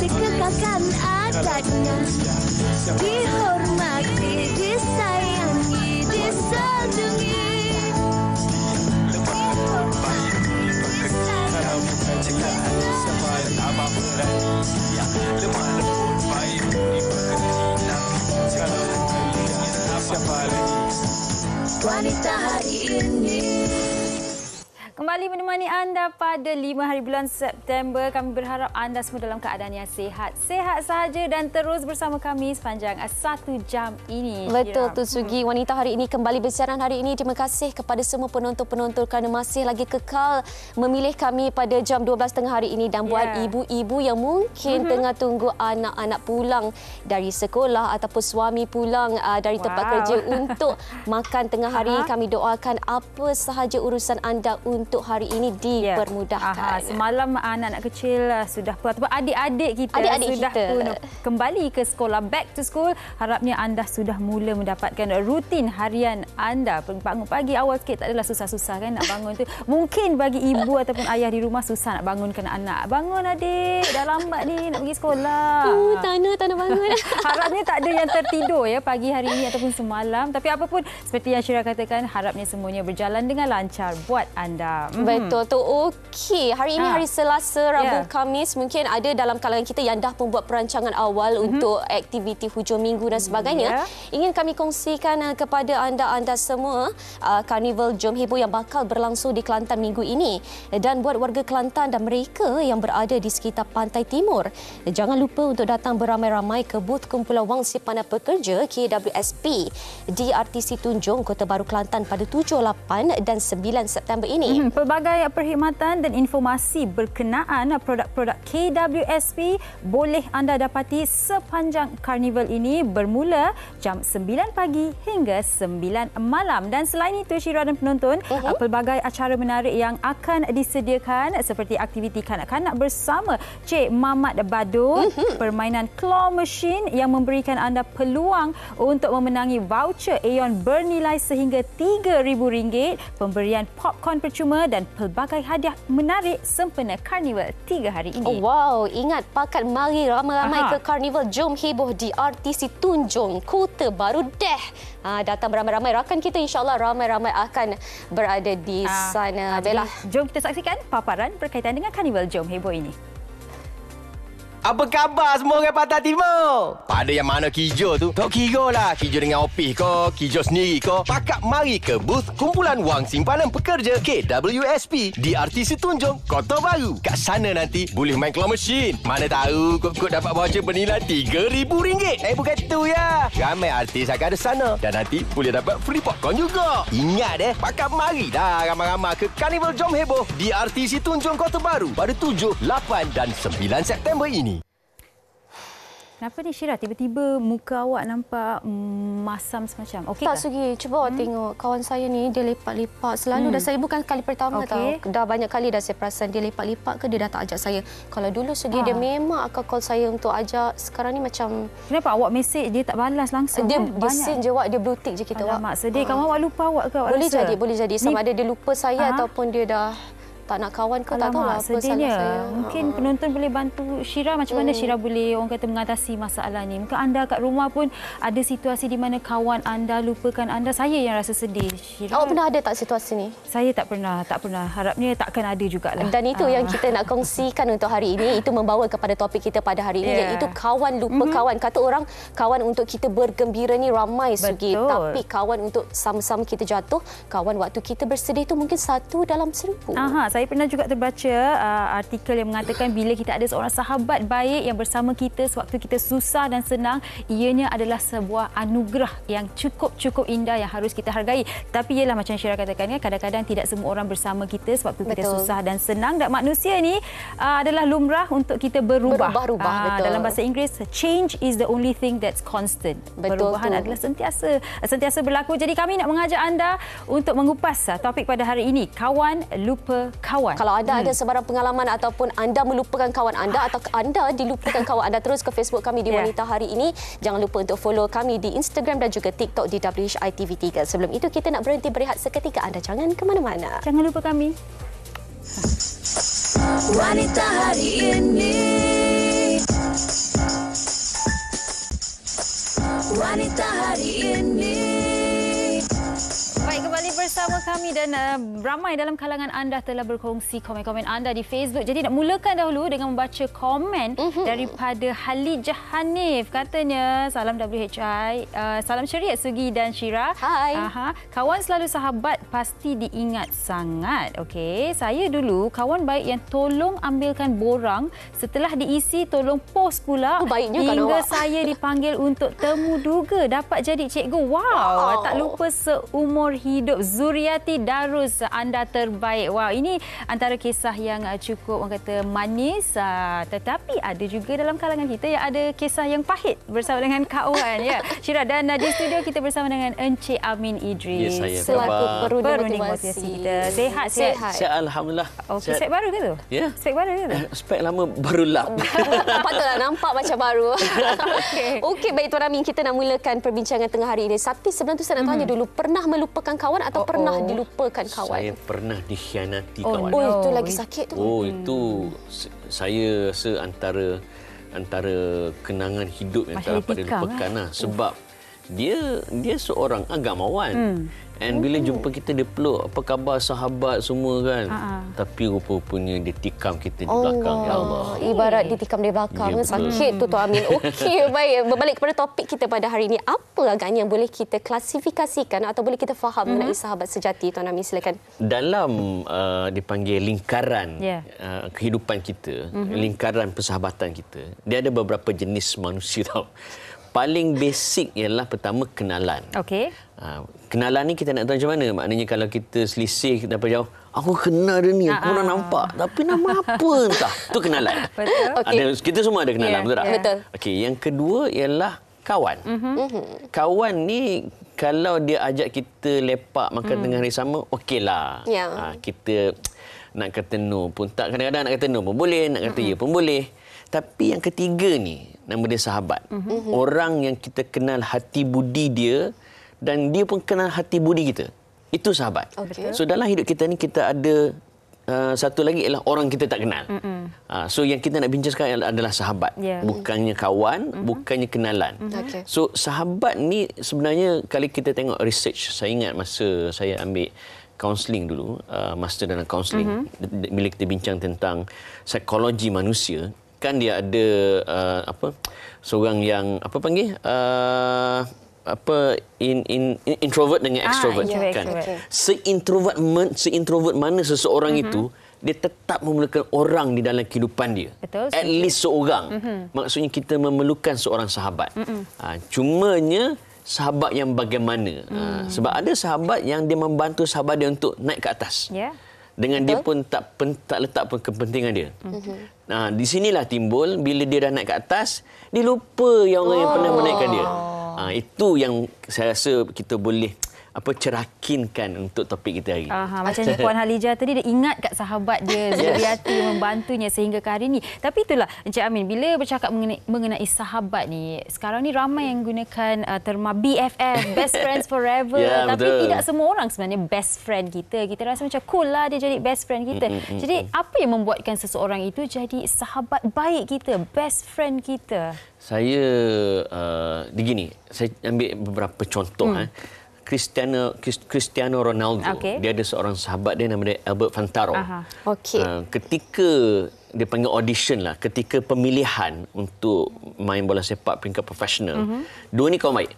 tapi kekalkan adatnya. Dihormati, disayangi, disanjungi. Wanita hari ini. Kembali menemani anda pada 5 hari bulan September. Kami berharap anda semua dalam keadaan yang sihat. Sihat sahaja dan terus bersama kami sepanjang 1 jam ini. Betul tu Sugi. Wanita hari ini kembali bersiaran hari ini. Terima kasih kepada semua penonton-penonton kerana masih lagi kekal memilih kami pada jam 12 tengah hari ini. Dan buat ibu-ibu yang mungkin tengah tunggu anak-anak pulang dari sekolah ataupun suami pulang dari tempat kerja untuk makan tengah hari, kami doakan apa sahaja urusan anda untuk hari ini dipermudahkan. Semalam anak-anak kecil sudah ataupun adik-adik kita sudah pun kembali ke sekolah, back to school. Harapnya anda sudah mula mendapatkan rutin harian anda. Bangun pagi awal sikit tak adalah susah-susah kan nak bangun tu. Mungkin bagi ibu ataupun ayah di rumah susah nak bangunkan anak. Bangun adik, dah lambat ni nak pergi sekolah. Tak nak bangun. Harapnya tak ada yang tertidur ya pagi hari ini ataupun semalam. Tapi apapun seperti yang Syira katakan, harapnya semuanya berjalan dengan lancar buat anda. Betul tu. Okey, hari ini hari Selasa, Rabu, Khamis. Mungkin ada dalam kalangan kita yang dah pun buat perancangan awal untuk aktiviti hujung minggu dan sebagainya. Ingin kami kongsikan kepada anda semua Karnival Jom Heboh yang bakal berlangsung di Kelantan minggu ini. Dan buat warga Kelantan dan mereka yang berada di sekitar Pantai Timur, jangan lupa untuk datang beramai-ramai ke booth kumpulan wang simpanan pekerja KWSP di RTC Tunjong, Kota Baru, Kelantan pada 7, 8 dan 9 September ini. Pelbagai perkhidmatan dan informasi berkenaan produk-produk KWSP boleh anda dapati sepanjang karnival ini bermula jam 9 pagi hingga 9 malam. Dan selain itu Syira dan penonton, pelbagai acara menarik yang akan disediakan seperti aktiviti kanak-kanak bersama Cik Mamat Badut, permainan claw machine yang memberikan anda peluang untuk memenangi voucher Aeon bernilai sehingga RM3,000, pemberian popcorn percuma dan pelbagai hadiah menarik sempena Karnival 3 hari ini. Wow, ingat pakat mari ramai-ramai ke Karnival Jom Heboh di RTC Tunjong, Kota Baru Deh. Datang beramai-ramai, rakan kita insya-Allah ramai-ramai akan berada di sana. Bella, jom kita saksikan paparan berkaitan dengan Karnival Jom Heboh ini. Apa khabar semua orang Pantai Timur? Pada yang mana kijo tu? Tak kira lah kijo dengan opih ko, kijo sendiri ko. Pakak mari ke booth kumpulan wang simpanan pekerja KWSP di RTC Tunjong, Kota Baru. Kat sana nanti boleh main claw machine. Mana tahu kok dapat voucher bernilai RM3,000. Bukan tu ya. Ramai artis akan ada sana. Dan nanti boleh dapat free popcorn juga. Ingat pakak mari dah ramai-ramai ke Karnival Jom Heboh di RTC Tunjong, Kota Baru pada 7, 8 dan 9 September ini. Kenapa ni Syira? Tiba-tiba muka awak nampak masam semacam. Okey tak Sugi, cuba awak tengok kawan saya ni, dia lepak-lepak selalu. Dah saya bukan kali pertama tahu. Dah banyak kali dah saya perasan dia lepak-lepak ke dia dah tak ajak saya. Kalau dulu Sugi dia memang akan call saya untuk ajak. Sekarang ni macam kenapa awak mesej dia tak balas langsung? Dia send je awak, dia blue tick je kita awak. Alamak, sedih. Kamu awak lupa awak ke? Boleh jadi sama ada dia lupa saya ataupun dia dah tak nak kawan ke. Tak tahu lah apa salah saya. Mungkin penonton boleh bantu Syira macam mana Syira boleh orang kata mengatasi masalah ni. Mungkin anda kat rumah pun ada situasi di mana kawan anda lupakan anda. Saya yang rasa sedih. Syira, awak pernah ada tak situasi ni? Saya tak pernah. Harapnya takkan ada jugalah. Dan itu yang kita nak kongsikan untuk hari ini. Itu membawa kepada topik kita pada hari ini, iaitu kawan lupa kawan. Kata orang kawan untuk kita bergembira ni ramai Sugi. Tapi kawan untuk sama-sama kita jatuh, kawan waktu kita bersedih tu mungkin 1 dalam 1000. Saya pernah juga terbaca artikel yang mengatakan bila kita ada seorang sahabat baik yang bersama kita sewaktu kita susah dan senang, ianya adalah sebuah anugerah yang cukup indah yang harus kita hargai. Tapi ialah macam Syira katakan, kadang-kadang tidak semua orang bersama kita sewaktu kita susah dan senang. Dan manusia ni adalah lumrah untuk kita berubah. Dalam bahasa Inggeris, change is the only thing that's constant. Perubahan adalah sentiasa berlaku. Jadi kami nak mengajak anda untuk mengupas topik pada hari ini, kawan lupa kawan. Kalau anda ada sebarang pengalaman ataupun anda melupakan kawan anda atau anda dilupakan kawan anda, terus ke Facebook kami di Wanita Hari Ini. Jangan lupa untuk follow kami di Instagram dan juga TikTok di WHITV3. Sebelum itu kita nak berhenti berehat seketika. Anda jangan ke mana-mana. Jangan lupa kami. Wanita Hari Ini. Wanita hari ini. Baik, kembali bersama kami dan ramai dalam kalangan anda telah berkongsi komen-komen anda di Facebook. Jadi nak mulakan dahulu dengan membaca komen daripada Halijah Hanif. Katanya, salam WHI, salam syariat Sugi dan Syira. Hai. Kawan selalu sahabat, pasti diingat sangat. Okey, saya dulu kawan baik yang tolong ambilkan borang, setelah diisi tolong post pula. Baiknya kan hingga awak. saya dipanggil untuk temu duga dapat jadi cikgu. Wow. Tak lupa seumur hidup. Zuriati Darus, anda terbaik. Wow, ini antara kisah yang cukup orang kata manis, tetapi ada juga dalam kalangan kita yang ada kisah yang pahit bersama dengan kawan. Ya, Syira, dan di studio kita bersama dengan Encik Amin Idris. Ya, saya. Selaku perundi motivasi kita. Sihat. Sihat, alhamdulillah. Okey, spek baru ke tu? Ya. Spek baru ke tu? Spek lama baru lap. Patutlah nampak macam baru. Okey, baik Tuan Amin, kita nak mulakan perbincangan tengah hari ini. Tapi sebelum tu saya nak tanya dulu, pernah melupakan kawan atau pernah dilupakan kawan? Saya pernah dikhianati Oh, kawan. no. Itu lagi sakit tu. Oh, itu saya rasa antara kenangan hidup yang tak dapat dilupakan lah. Sebab dia seorang agamawan. And bila jumpa kita, dia peluk, apa khabar sahabat semua kan. Tapi rupa-rupanya dia tikam kita di belakang. Ya Allah. Ibarat ditikam di belakang. Ya, betul. Sakit tu Tuan Amin. Okey, baik. Berbalik kepada topik kita pada hari ini. Apa agaknya yang boleh kita klasifikasikan atau boleh kita faham mengenai sahabat sejati? Tuan Amin, silakan. Dalam dipanggil lingkaran kehidupan kita, lingkaran persahabatan kita, dia ada beberapa jenis manusia tau. Paling basic ialah pertama kenalan. Okey. Kenalan ni kita nak tahu macam mana. Maknanya kalau kita selisih daripada jauh, aku kenal dia ni, aku pernah nampak. Tapi nama apa entah. Itu kenalan. Betul. Okey. Kita semua ada kenalan, betul tak? Betul. Okey, yang kedua ialah kawan. Kawan ni kalau dia ajak kita lepak makan tengah hari sama, okeylah. Ya. Kita nak kata no pun tak, kadang-kadang nak kata no pun boleh, nak kata ya pun boleh. Tapi yang ketiga ni, nama dia sahabat. Orang yang kita kenal hati budi dia dan dia pun kenal hati budi kita. Itu sahabat. Okey. So dalam hidup kita ni kita ada satu lagi ialah orang kita tak kenal. So yang kita nak bincang sekarang adalah sahabat. Yeah. Bukannya kawan, bukannya kenalan. Okey. So sahabat ni sebenarnya kalau kita tengok research, saya ingat masa saya ambil kaunseling dulu, master dalam kaunseling, bila kita bincang tentang psikologi manusia, kan dia ada seorang yang introvert dengan extrovert kan. Okay. Seintrovert mana seseorang itu, dia tetap memerlukan orang di dalam kehidupan dia. Betul. At least seorang. Maksudnya kita memerlukan seorang sahabat. Cumanya sahabat yang bagaimana? Sebab ada sahabat yang dia membantu sahabat dia untuk naik ke atas. Ya. Dengan dia pun tak letak pun kepentingan dia. Di sinilah timbul bila dia dah naik ke atas, dia lupa yang orang yang pernah menaikkan dia. Itu yang saya rasa kita boleh cerakinkan untuk topik kita hari ini. Macam Puan Halijah tadi, dia ingat kat sahabat dia, Zuriati yang membantunya sehingga ke hari ini. Tapi itulah Encik Amin, bila bercakap mengenai sahabat ni, sekarang ni ramai yang gunakan terma BFF, best friends forever. Tapi betul. tidak semua orang sebenarnya best friend kita. Kita rasa macam cool lah dia jadi best friend kita. Jadi apa yang membuatkan seseorang itu jadi sahabat baik kita, best friend kita? Saya begini, saya ambil beberapa contoh. Cristiano Ronaldo, dia ada seorang sahabat dia nama dia Albert Fantaro. Okey. Ketika dia panggil audition lah, ketika pemilihan untuk main bola sepak peringkat profesional, dua ni kawan baik.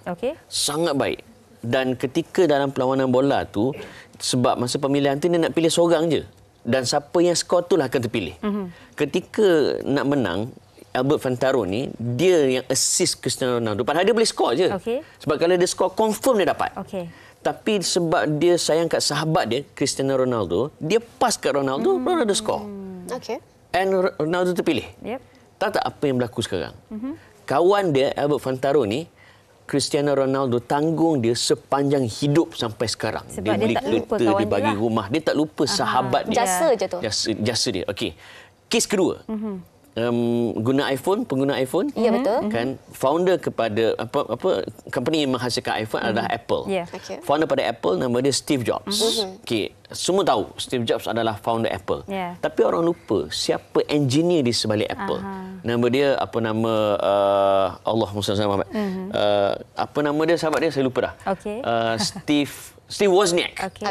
Sangat baik. Dan ketika dalam perlawanan bola tu, sebab masa pemilihan tu dia nak pilih seorang je. Dan siapa yang skor tu lah akan terpilih. Ketika nak menang, Albert Fantaro ni, dia yang assist Cristiano Ronaldo. Padahal dia boleh skor je. Sebab kalau dia skor, confirm dia dapat. Tapi sebab dia sayang kat sahabat dia, Cristiano Ronaldo, dia pass kat Ronaldo, Ronaldo skor. And Ronaldo terpilih. Tahu tak apa yang berlaku sekarang? Kawan dia, Albert Fantaro ni, Cristiano Ronaldo tanggung dia sepanjang hidup sampai sekarang. Sebab dia beli kereta, dia bagi rumah. Dia tak lupa sahabat dia. Jasa je tu. Jasa dia. Okey. Kes kedua. pengguna iPhone. Ya, betul. Kan founder kepada company yang menghasilkan iPhone adalah Apple. Yeah. Okay. Founder pada Apple nama dia Steve Jobs. Okey, semua tahu Steve Jobs adalah founder Apple. Yeah. Tapi orang lupa siapa engineer di sebalik Apple. Nama dia Allahumma salli ala Muhammad. Apa nama dia sahabat dia saya lupa dah. Okey. Steve Wozniak. Okay.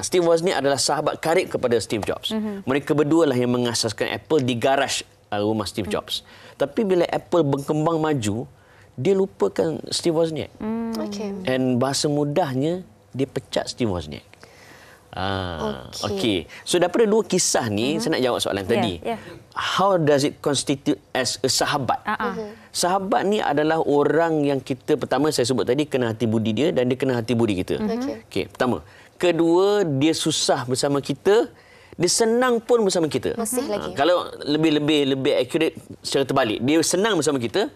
Steve Wozniak adalah sahabat karib kepada Steve Jobs. Mereka berdua lah yang mengasaskan Apple di garaj rumah Steve Jobs. Tapi bila Apple berkembang maju, dia lupakan Steve Wozniak. Dan bahasa mudahnya, dia pecat Steve Wozniak. Okey. So daripada dua kisah ni, saya nak jawab soalan tadi. How does it constitute as a sahabat? Sahabat ni adalah orang yang kita, pertama saya sebut tadi, kena hati budi dia dan dia kena hati budi kita. Okey, pertama. Kedua, dia susah bersama kita. Dia senang pun bersama kita. Masih lagi. Kalau lebih accurate secara terbalik. Dia senang bersama kita,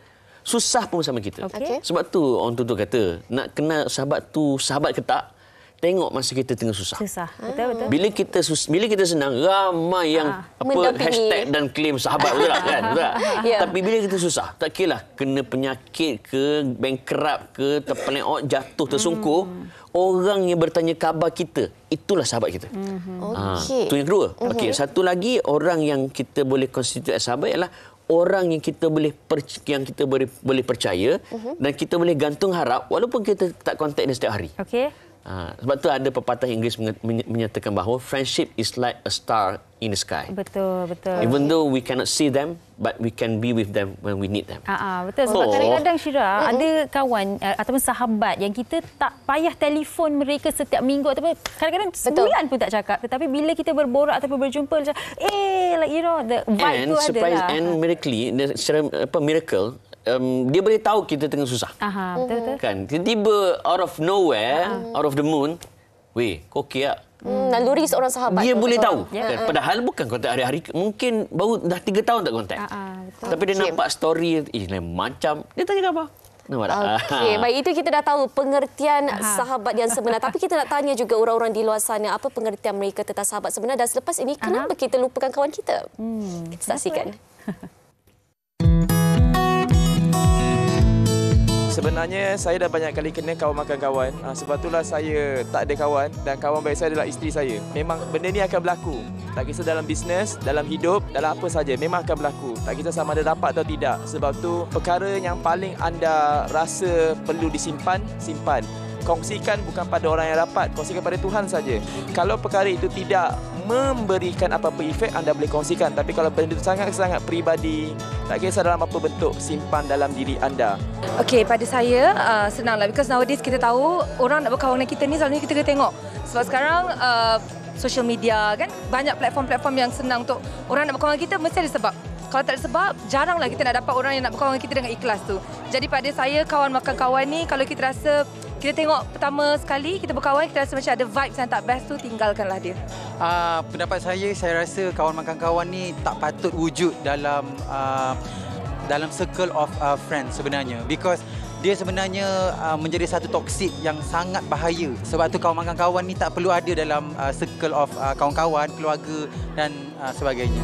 susah pun bersama kita. Okay. Sebab tu orang tu kata, nak kenal sahabat tu sahabat ke tak, tengok masa kita tengah susah. Betul. Bila kita senang, ramai yang hashtag dan claim sahabat betul kan? Betul tak? Tapi bila kita susah, tak kira lah kena penyakit ke, bankrupt ke, terpeleot, jatuh, tersungkur, orang yang bertanya khabar kita, itulah sahabat kita. Itu yang kedua. Satu lagi, orang yang kita boleh constitute as sahabat ialah orang yang kita boleh percaya dan kita boleh gantung harap walaupun kita tak kontak dia setiap hari. Sebab tu ada pepatah Inggeris menyatakan bahawa friendship is like a star in the sky. Betul. Even though we cannot see them, but we can be with them when we need them. Betul. Sebab kadang-kadang Syira, ada kawan ataupun sahabat yang kita tak payah telefon mereka setiap minggu ataupun kadang-kadang sebulan pun tak cakap. Tetapi bila kita berborak ataupun berjumpa, macam the vibe tu ada lah. And miracle, dia boleh tahu kita tengah susah. Betul. Kan? Tiba-tiba out of nowhere, out of the moon, weh, kau okey tak? Naluri seorang sahabat. Dia boleh tahu. Kan? Padahal bukan kontak hari-hari. Mungkin baru dah 3 tahun tak kontak. Tapi dia nampak story, macam, dia tanya khabar. Okey, baik, itu kita dah tahu pengertian sahabat yang sebenar. Tapi kita nak tanya juga orang-orang di luar sana, apa pengertian mereka tentang sahabat sebenar. Dan selepas ini, kenapa kita lupakan kawan kita? Kita saksikan. Sebenarnya saya dah banyak kali kena kawan makan kawan. Sebab itulah saya tak ada kawan dan kawan baik saya adalah isteri saya. Memang benda ni akan berlaku. Tak kisah dalam bisnes, dalam hidup, dalam apa saja, memang akan berlaku. Tak kisah sama ada dapat atau tidak. Sebab tu perkara yang paling anda rasa perlu disimpan, simpan. Kongsikan bukan pada orang yang rapat, kongsikan pada Tuhan saja. Kalau perkara itu tidak memberikan apa-apa efek, anda boleh kongsikan. Tapi kalau benda itu sangat-sangat peribadi, tak kisah dalam apa bentuk, simpan dalam diri anda. Okey, pada saya senanglah. Because nowadays kita tahu orang nak berkawan dengan kita ni selalunya kita kena tengok. Sebab sekarang social media kan, banyak platform-platform yang senang untuk orang nak berkawan dengan kita, mesti ada sebab. Kalau tak ada sebab, jaranglah kita nak dapat orang yang nak berkawan dengan kita dengan ikhlas tu. Jadi pada saya, kawan makan kawan ni, kalau kita rasa kita tengok pertama sekali kita berkawan, kita rasa macam ada vibes yang tak best tu, tinggalkanlah dia. Pendapat saya rasa kawan makan kawan ni tak patut wujud dalam circle of friends sebenarnya. Because dia sebenarnya menjadi satu toksik yang sangat bahaya. Sebab tu kawan makan kawan ni tak perlu ada dalam circle of kawan-kawan, keluarga dan sebagainya.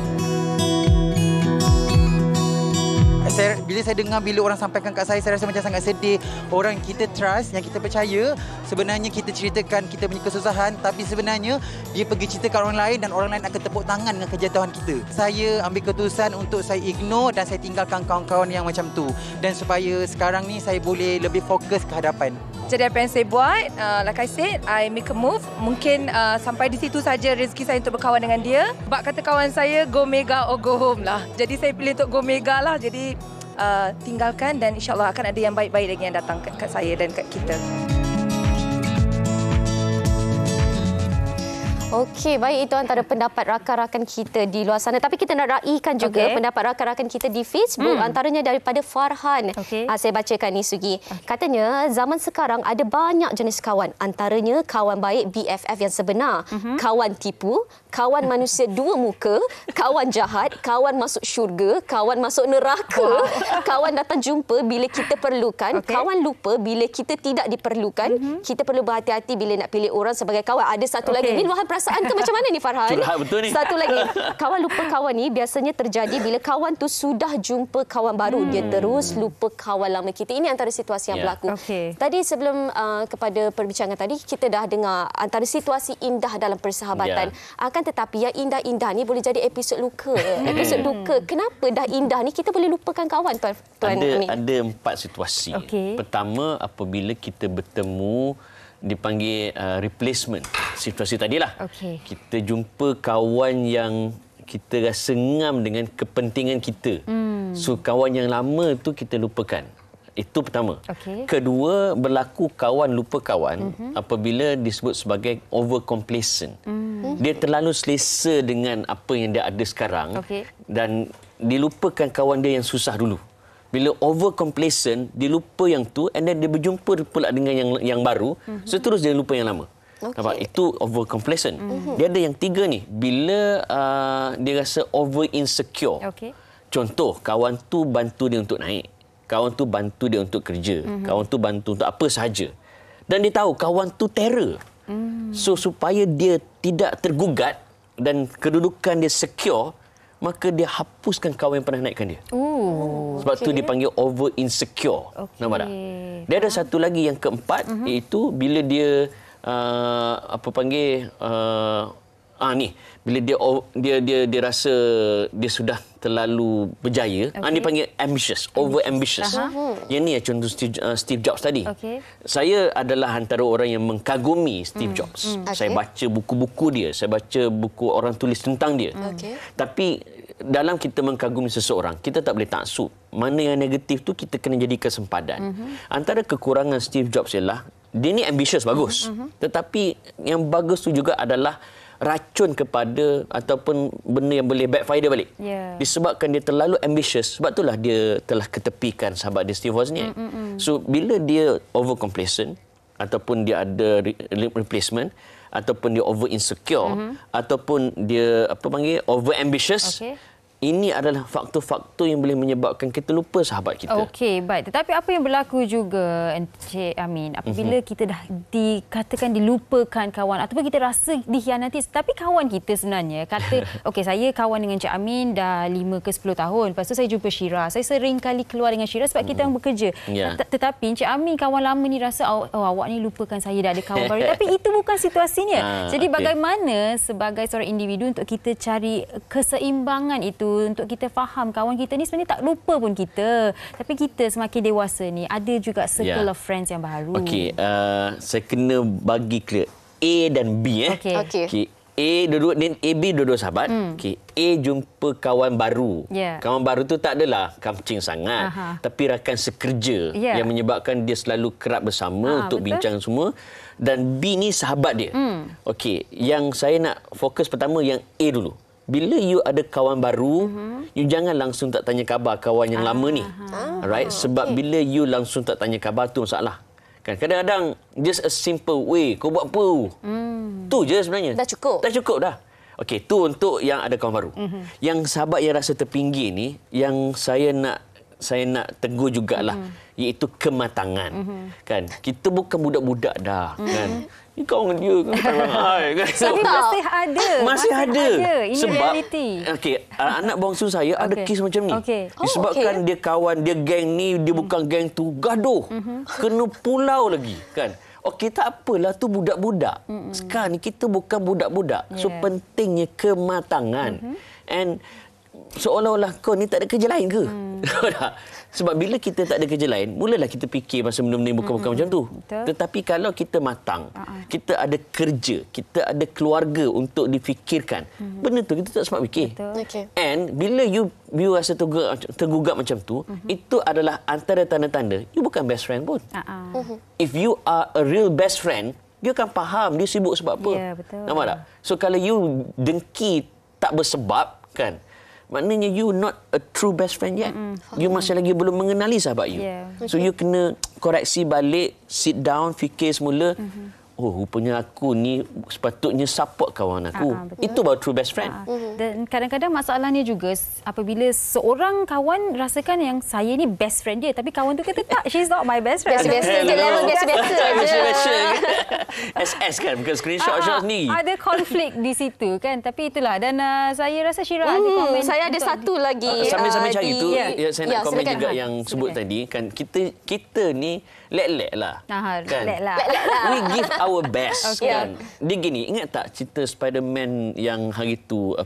Bila saya dengar bila orang sampaikan kat saya rasa macam sangat sedih. Orang kita trust, yang kita percaya, sebenarnya kita ceritakan kita punya kesusahan, tapi sebenarnya dia pergi ceritakan orang lain dan orang lain akan tepuk tangan dengan kejatuhan kita. Saya ambil keputusan untuk saya ignore dan saya tinggalkan kawan-kawan yang macam tu. Dan supaya sekarang ni saya boleh lebih fokus ke hadapan. Jadi apa yang saya buat, like I said, I make a move. Mungkin sampai di situ saja rezeki saya untuk berkawan dengan dia. Sebab kata kawan saya, go mega or go home lah. Jadi saya pilih untuk go mega lah. Jadi tinggalkan dan insyaAllah akan ada yang baik-baik lagi yang datang kat saya dan kat kita. Okey, baik, itu antara pendapat rakan-rakan kita di luar sana. Tapi kita nak raikan juga pendapat rakan-rakan kita di Facebook. Antaranya daripada Farhan. Saya bacakan ni, Sugi. Katanya, zaman sekarang ada banyak jenis kawan. Antaranya kawan baik BFF yang sebenar. Kawan tipu, kawan manusia dua muka, kawan jahat, kawan masuk syurga, kawan masuk neraka, kawan datang jumpa bila kita perlukan, kawan lupa bila kita tidak diperlukan. Kita perlu berhati-hati bila nak pilih orang sebagai kawan. Ada satu lagi, ini luahan perhatian perasaan ke macam mana ni Farhan? Curhat betul ni. Satu lagi, kawan lupa kawan ni biasanya terjadi bila kawan tu sudah jumpa kawan baru. Dia terus lupa kawan lama kita. Ini antara situasi yang berlaku. Tadi sebelum kepada perbincangan tadi, kita dah dengar antara situasi indah dalam persahabatan. Akan tetapi yang indah-indah ni boleh jadi episod luka. Episod luka. Kenapa dah indah ni kita boleh lupakan kawan, Tuan Amin? Ada 4 situasi. Pertama, apabila kita bertemu dipanggil replacement. Situasi tadilah. Kita jumpa kawan yang kita rasa ngam dengan kepentingan kita. So kawan yang lama tu kita lupakan. Itu pertama. Kedua, berlaku kawan lupa kawan apabila disebut sebagai over complacent. Dia terlalu selesa dengan apa yang dia ada sekarang dan dilupakan kawan dia yang susah dulu. Bila over complacent, dia lupa yang tu and then dia berjumpa pula dengan yang baru, seterus dia lupa yang lama. Nampak? Itu over complacent. Dia ada yang 3 ni. Bila dia rasa over insecure. Contoh, kawan tu bantu dia untuk naik. Kawan tu bantu dia untuk kerja. Kawan tu bantu untuk apa sahaja. Dan dia tahu kawan tu terror. So supaya dia tidak tergugat dan kedudukan dia secure, maka dia hapuskan kawan yang pernah naikkan dia. Sebab tu dipanggil over insecure. Nampak tak? Dia ada satu lagi yang keempat, iaitu bila dia ni bila dia rasa dia sudah terlalu berjaya, dia panggil ambitious, over ambitious. Yang ni contoh Steve Jobs tadi. Saya adalah antara orang yang mengkagumi Steve Jobs. Saya baca buku-buku dia, saya baca buku orang tulis tentang dia. Tapi dalam kita mengkagumi seseorang, kita tak boleh taksub. Mana yang negatif tu kita kena jadikan sempadan. Antara kekurangan Steve Jobs ialah dia ni ambitious, bagus. Tetapi yang bagus tu juga adalah racun kepada ataupun benda yang boleh backfire dia balik. Disebabkan dia terlalu ambitious, sebab itulah dia telah ketepikan sahabat dia Steve Wozniak. So bila dia over complacent ataupun dia ada replacement ataupun dia over insecure ataupun dia over ambitious, ini adalah faktor-faktor yang boleh menyebabkan kita lupa sahabat kita. Okey, baik. Tetapi apa yang berlaku juga, Encik Amin, apabila kita dah dikatakan dilupakan kawan ataupun kita rasa dikhianati, tapi kawan kita sebenarnya kata, okey, saya kawan dengan Encik Amin dah 5 ke 10 tahun. Lepas tu saya jumpa Syira. Saya sering kali keluar dengan Syira sebab kita yang bekerja. Tetapi Encik Amin, kawan lama ni rasa, awak ni lupakan saya, dah ada kawan baru. Tapi itu bukan situasinya. Jadi bagaimana sebagai seorang individu untuk kita cari keseimbangan itu, untuk kita faham kawan kita ni sebenarnya tak lupa pun kita, tapi kita semakin dewasa ni ada juga circle of friends yang baru. Okey, saya kena bagi clear A dan B. Okey. A dua-dua, A, B dua-dua sahabat. Okey, A jumpa kawan baru. Kawan baru tu tak adalah kamcing sangat, tapi rakan sekerja yang menyebabkan dia selalu kerap bersama untuk bincang semua. Dan B ni sahabat dia. Okey, yang saya nak fokus pertama yang A dulu. Bila you ada kawan baru, you jangan langsung tak tanya khabar kawan yang lama ni. Alright? Sebab bila you langsung tak tanya khabar tu masalah. Kan kadang-kadang just a simple way, kau buat apa? Tu je sebenarnya. Dah cukup. Dah cukup dah. Okey, tu untuk yang ada kawan baru. Yang sahabat yang rasa terpinggir ni, yang saya nak tegur jugalah, iaitu kematangan. Kan? Kita bukan budak-budak dah, kan? Ni kau dengan dia kan. Tapi masih ada. Ini sebab, realiti. Okey, anak bangsa saya ada kes macam ni. Disebabkan dia kawan, dia geng ni, dia bukan geng tu, gaduh. Kena pulau lagi, kan? Okey, tak apalah, tu budak-budak. Sekarang ni kita bukan budak-budak. So pentingnya kematangan. And seolah-olah kau ni tak ada kerja lain ke? Sebab bila kita tak ada kerja lain, mulalah kita fikir pasal benda-benda bukan-bukan macam tu. Tetapi kalau kita matang, kita ada kerja, kita ada keluarga untuk difikirkan, benda tu kita tak sempat fikir. And bila you rasa tergugat macam tu, itu adalah antara tanda-tanda you bukan best friend pun. If you are a real best friend, dia akan faham dia sibuk sebab apa. Nampak tak? So kalau you dengki tak bersebab, kan, maknanya you not a true best friend yet. You masih lagi belum mengenali sahabat you. So you kena koreksi balik, sit down, fikir semula. oh rupanya aku ni sepatutnya support kawan aku. Itu baru true best friend. Dan kadang-kadang masalahnya juga apabila seorang kawan rasakan yang saya ni best friend dia, tapi kawan tu kata tak, she's not my best friend. Biasa-biasa je, level biasa-biasa je. SS kan, bukan screenshot ni. Ada konflik di situ kan, tapi itulah. Dan saya rasa Syira ada komen. Saya ada satu lagi. Sambil-sambil cari tu, saya nak komen silakan. juga yang sebut tadi kan, kita ni lek-lek lah. Kan? Lek lah. We give our best kan. Dia gini, ingat tak cerita Spider-Man yang hari tu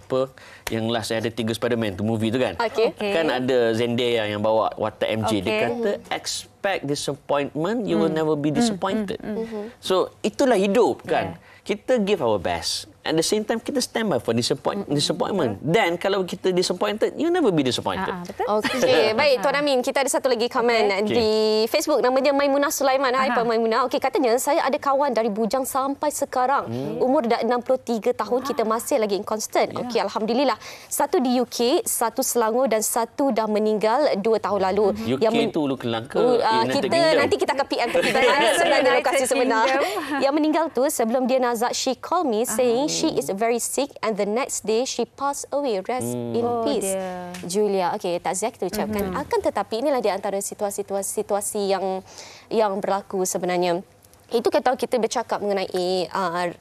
yang last ada 3 Spider-Man tu movie tu kan? Kan ada Zendaya yang bawa watak MJ. Dia kata expect disappointment, you will never be disappointed. So itulah hidup kan. Kita give our best. At the same time, kita stand by for disappointment. Then, kalau kita disappointed, you never be disappointed. Betul. Okey, baik Tuan Amin, kita ada satu lagi komen di Facebook. Nama dia Maimunah Sulaiman. Hai Pak Maimunah. Okey, katanya saya ada kawan dari bujang sampai sekarang. Umur dah 63 tahun, kita masih lagi inconstant. Okey, alhamdulillah. Satu di UK, satu Selangor dan satu dah meninggal 2 tahun lalu. UK tu Ulu Kelang ke? Nanti kita akan PM sebenarnya lokasi sebenar. Yang meninggal tu sebelum dia nazak, she called me saying she is very sick and the next day she passed away. Rest in peace. Julia. Okey, takziah kita ucapkan. Akan tetapi inilah di antara situasi yang berlaku sebenarnya. Itu kalau kita bercakap mengenai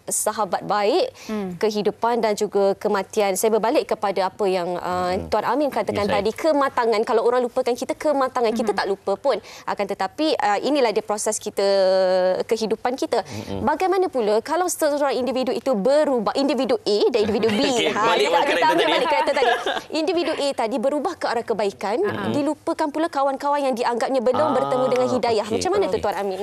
sahabat baik, kehidupan dan juga kematian. Saya berbalik kepada apa yang Tuan Amin katakan tadi, kematangan. Kalau orang lupakan kita, kematangan. Kita tak lupa pun. Akan tetapi inilah dia proses kita, kehidupan kita. Bagaimana pula kalau seorang individu itu berubah, individu A dan individu B. Balik karakter tadi. Individu A tadi berubah ke arah kebaikan, dilupakan pula kawan-kawan yang dianggapnya belum bertemu dengan hidayah. Macam mana tu Tuan Amin?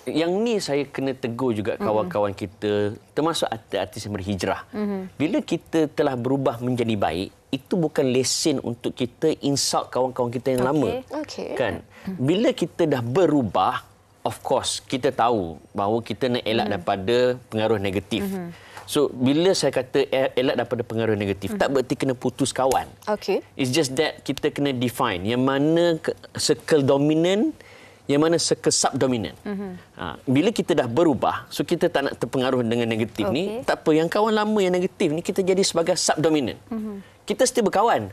Yang ni saya kena tegur juga kawan-kawan kita, termasuk artis yang berhijrah. Bila kita telah berubah menjadi baik, itu bukan lesen untuk kita insult kawan-kawan kita yang lama. Kan? Bila kita dah berubah, of course, kita tahu bahawa kita nak elak daripada pengaruh negatif. So, bila saya kata elak daripada pengaruh negatif, tak berarti kena putus kawan. It's just that kita kena define yang mana circle dominant, yang mana circle subdominant. Bila kita dah berubah, so kita tak nak terpengaruh dengan negatif ni, tak apa, yang kawan lama yang negatif ni kita jadi sebagai subdominant. Kita still berkawan.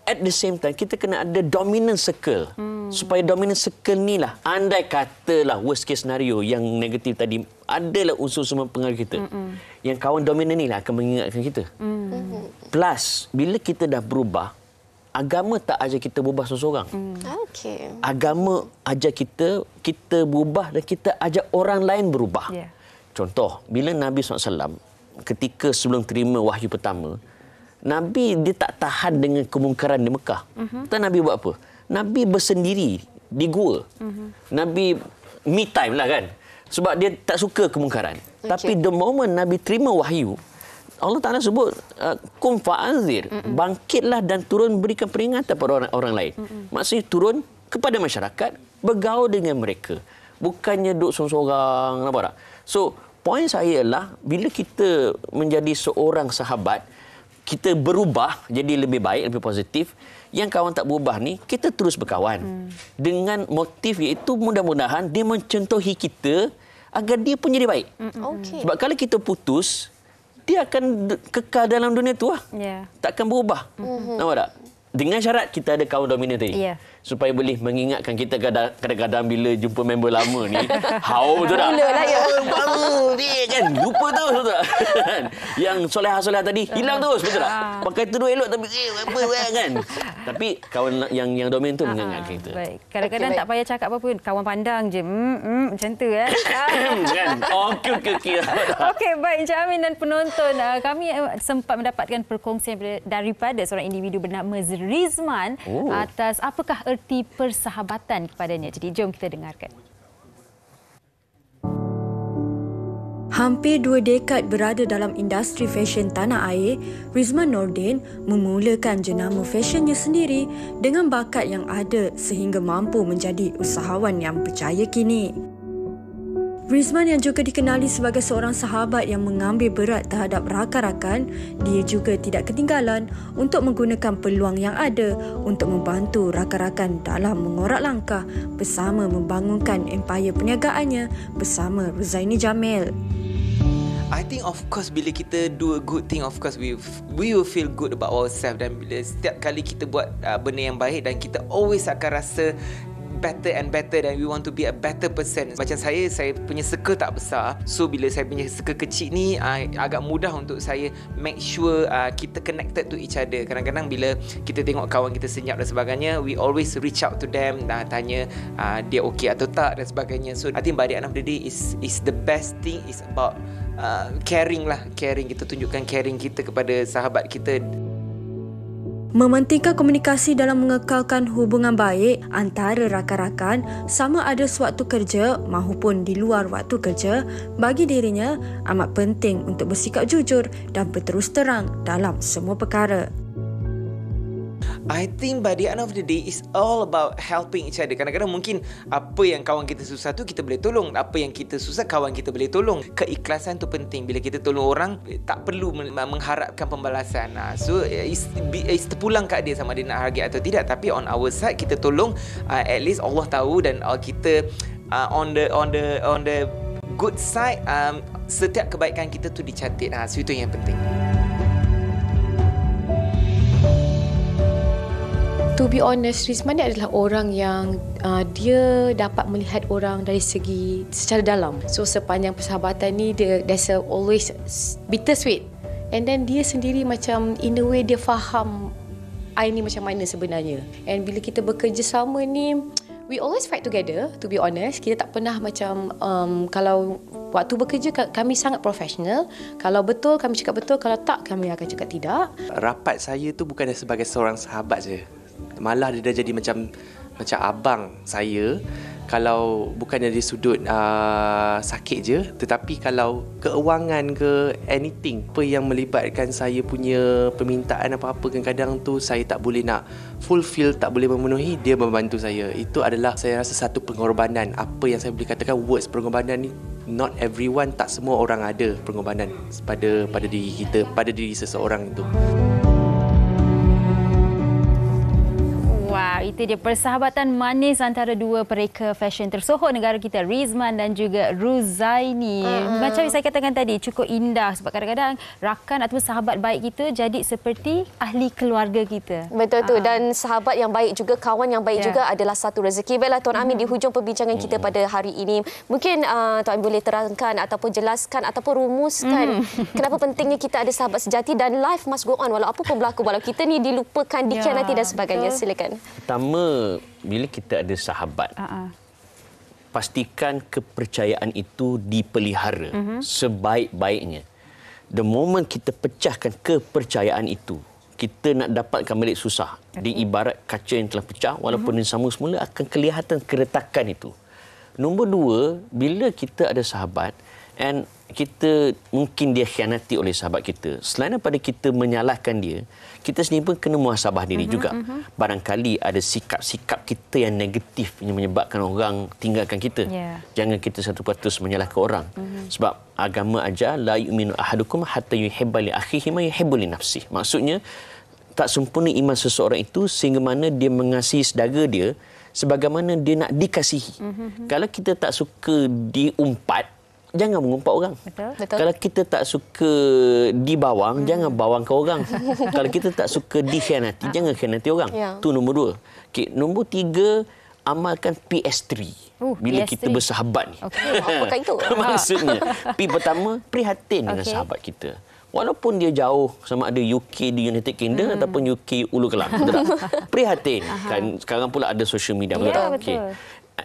At the same time, kita kena ada dominant circle. Supaya dominant circle ni lah, andai katalah worst case scenario yang negatif tadi, adalah unsur semua pengaruh kita. Yang kawan dominan ni lah akan mengingatkan kita. Plus, bila kita dah berubah, agama tak ajar kita berubah seorang-seorang. Agama ajar kita berubah dan kita ajar orang lain berubah. Contoh, bila Nabi SAW ketika sebelum terima wahyu pertama, Nabi dia tak tahan dengan kemungkaran di Mekah. Nabi buat apa? Nabi bersendiri di gua. Nabi me time lah kan. Sebab dia tak suka kemungkaran. Tapi the moment Nabi terima wahyu, Allah Ta'ala sebut, kum fa'anzir, bangkitlah dan turun berikan peringatan kepada orang lain. Maksudnya turun kepada masyarakat, bergaul dengan mereka. Bukannya duduk sorang-sorang, nampak tak? So, poin saya ialah, bila kita menjadi seorang sahabat, kita berubah jadi lebih baik, lebih positif. Yang kawan tak berubah ni, kita terus berkawan. Dengan motif iaitu mudah-mudahan dia mencontohi kita agar dia pun jadi baik. Sebab kalau kita putus, dia akan kekal dalam dunia tu lah. Takkan berubah. Nampak tak? Dengan syarat kita ada kawan dominan tadi. Supaya boleh mengingatkan kita kadang-kadang bila jumpa member lama ni. Hau betul tak? Baru dia kan. Lupa tu betul tak? Yang soleh-soleh tadi hilang terus betul tak? Pakai tudung elok tapi apa kan? Tapi kawan yang dominan tu mengingatkan kita. Baik. Kadang-kadang tak payah cakap apa pun. Kawan pandang je. Macam tu kan? Okey. Okey, baik Encik Amin dan penonton. Kami sempat mendapatkan perkongsian daripada seorang individu bernama Rizman atas apakah erti persahabatan kepadanya. Jadi jom kita dengarkan. Hampir 2 dekad berada dalam industri fashion tanah air, Rizman Nordin memulakan jenama fashionnya sendiri dengan bakat yang ada sehingga mampu menjadi usahawan yang berjaya kini. Rizman yang juga dikenali sebagai seorang sahabat yang mengambil berat terhadap rakan-rakan, dia juga tidak ketinggalan untuk menggunakan peluang yang ada untuk membantu rakan-rakan dalam mengorak langkah bersama membangunkan empayar perniagaannya bersama Ruzaini Jamil. I think of course bila kita do a good thing, of course we will feel good about ourselves. Dan bila setiap kali kita buat benda yang baik, dan kita always akan rasa better and better, dan we want to be a better person. Macam saya punya circle tak besar, so bila saya punya circle kecil ni agak mudah untuk saya make sure kita connected to each other. Kadang-kadang bila kita tengok kawan kita senyap dan sebagainya, we always reach out to them, tanya dia okay atau tak dan sebagainya. So I think by the end of the day is the best thing is about caring lah. Caring, kita tunjukkan caring kita kepada sahabat kita. Mementingkan komunikasi dalam mengekalkan hubungan baik antara rakan-rakan sama ada sewaktu kerja maupun di luar waktu kerja, bagi dirinya amat penting untuk bersikap jujur dan berterus terang dalam semua perkara. I think by the end of the day is all about helping each other. Kadang-kadang mungkin apa yang kawan kita susah tu kita boleh tolong, apa yang kita susah kawan kita boleh tolong. Keikhlasan tu penting. Bila kita tolong orang, tak perlu mengharapkan pembalasan. So is terpulang kat dia sama dia nak hargai atau tidak. Tapi on our side kita tolong, at least Allah tahu, dan kita on the good side, setiap kebaikan kita tu dicatat. So itu yang penting. To be honest, Rizman ni adalah orang yang dia dapat melihat orang dari segi secara dalam. So sepanjang persahabatan ni there's always bittersweet. And then dia sendiri macam in a way dia faham I ni macam mana sebenarnya. And bila kita bekerjasama ni, we always fight together, to be honest. Kita tak pernah macam kalau waktu bekerja kami sangat profesional. Kalau betul kami cakap betul, kalau tak kami akan cakap tidak. Rapat saya tu bukan sebagai seorang sahabat je. Malah dia dah jadi macam abang saya. Kalau bukan dari sudut sakit je, tetapi kalau keuangan ke anything apa yang melibatkan saya punya permintaan apa-apa, kadang-kadang tu saya tak boleh nak fulfill, tak boleh memenuhi, dia membantu saya. Itu adalah saya rasa satu pengorbanan. Apa yang saya boleh katakan words pengorbanan ni, not everyone, tak semua orang ada pengorbanan pada diri kita, pada diri seseorang itu. Wow, itu dia persahabatan manis antara dua pereka fashion tersohor negara kita, Rizman dan juga Ruzaini. Macam saya katakan tadi, cukup indah sebab kadang-kadang rakan ataupun sahabat baik kita jadi seperti ahli keluarga kita. Betul tu, dan sahabat yang baik juga, kawan yang baik juga adalah satu rezeki. Baiklah Tuan Amin, di hujung perbincangan kita pada hari ini, mungkin Tuan Amin boleh terangkan ataupun jelaskan ataupun rumuskan kenapa pentingnya kita ada sahabat sejati dan life must go on walau apa pun berlaku, walau kita ni dilupakan, dikhianati dan sebagainya. Silakan. Pertama, bila kita ada sahabat, pastikan kepercayaan itu dipelihara sebaik-baiknya. The moment kita pecahkan kepercayaan itu, kita nak dapatkan balik susah. Dia ibarat kaca yang telah pecah, walaupun disambung semula akan kelihatan keretakan itu. Nombor dua, bila kita ada sahabat and kita mungkin dia khianati oleh sahabat kita, selain daripada kita menyalahkan dia, kita sendiri pun kena muhasabah diri juga. Barangkali ada sikap-sikap kita yang negatif yang menyebabkan orang tinggalkan kita. Jangan kita 100% menyalahkan orang. Sebab agama ajar la yu'minu ahadukum hatta yuhibba li akhihi ma yuhibbu li nafsihi. Maksudnya tak sempurna iman seseorang itu sehingga mana dia mengasihi saudara dia sebagaimana dia nak dikasihi. Kalau kita tak suka diumpat, jangan mengumpat orang. Betul. Kalau kita tak suka dibawang, jangan bawang ke orang. Kalau kita tak suka dikhianati, jangan khianati orang. Itu nombor dua. Okay, nombor tiga, amalkan PS3. Bila PS3 kita bersahabat ni. Apakah itu? Maksudnya, P pertama, prihatin dengan sahabat kita. Walaupun dia jauh, sama ada UK di United Kingdom ataupun UK Ulu Kelang. Prihatin. Kan sekarang pula ada social media. Betul. Okay.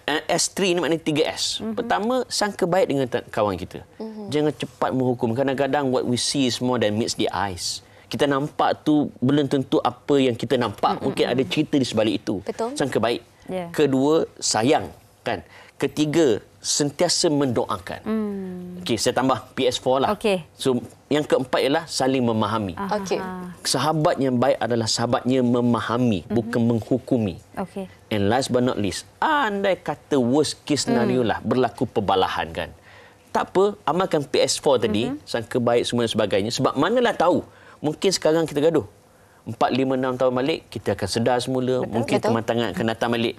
S3 ni maknanya 3S. Pertama, sangka baik dengan kawan kita. Jangan cepat menghukum. Kadang-kadang what we see is more than meets the eyes. Kita nampak tu belum tentu apa yang kita nampak. Mungkin ada cerita di sebalik itu. Betul. Sangka baik. Kedua, sayang. Kan? Ketiga, sentiasa mendoakan. Okey, saya tambah PS4 lah. So, yang keempat ialah saling memahami. Sahabat yang baik adalah sahabat yang memahami, bukan menghukumi. And last but not least, andai kata worst case scenario lah, berlaku perbalahan kan. Tak apa, amalkan PS4 tadi, sangka baik semua dan sebagainya. Sebab manalah tahu, mungkin sekarang kita gaduh. 4, 5, 6 tahun balik, kita akan sedar semula. Mungkin kematangan akan datang balik.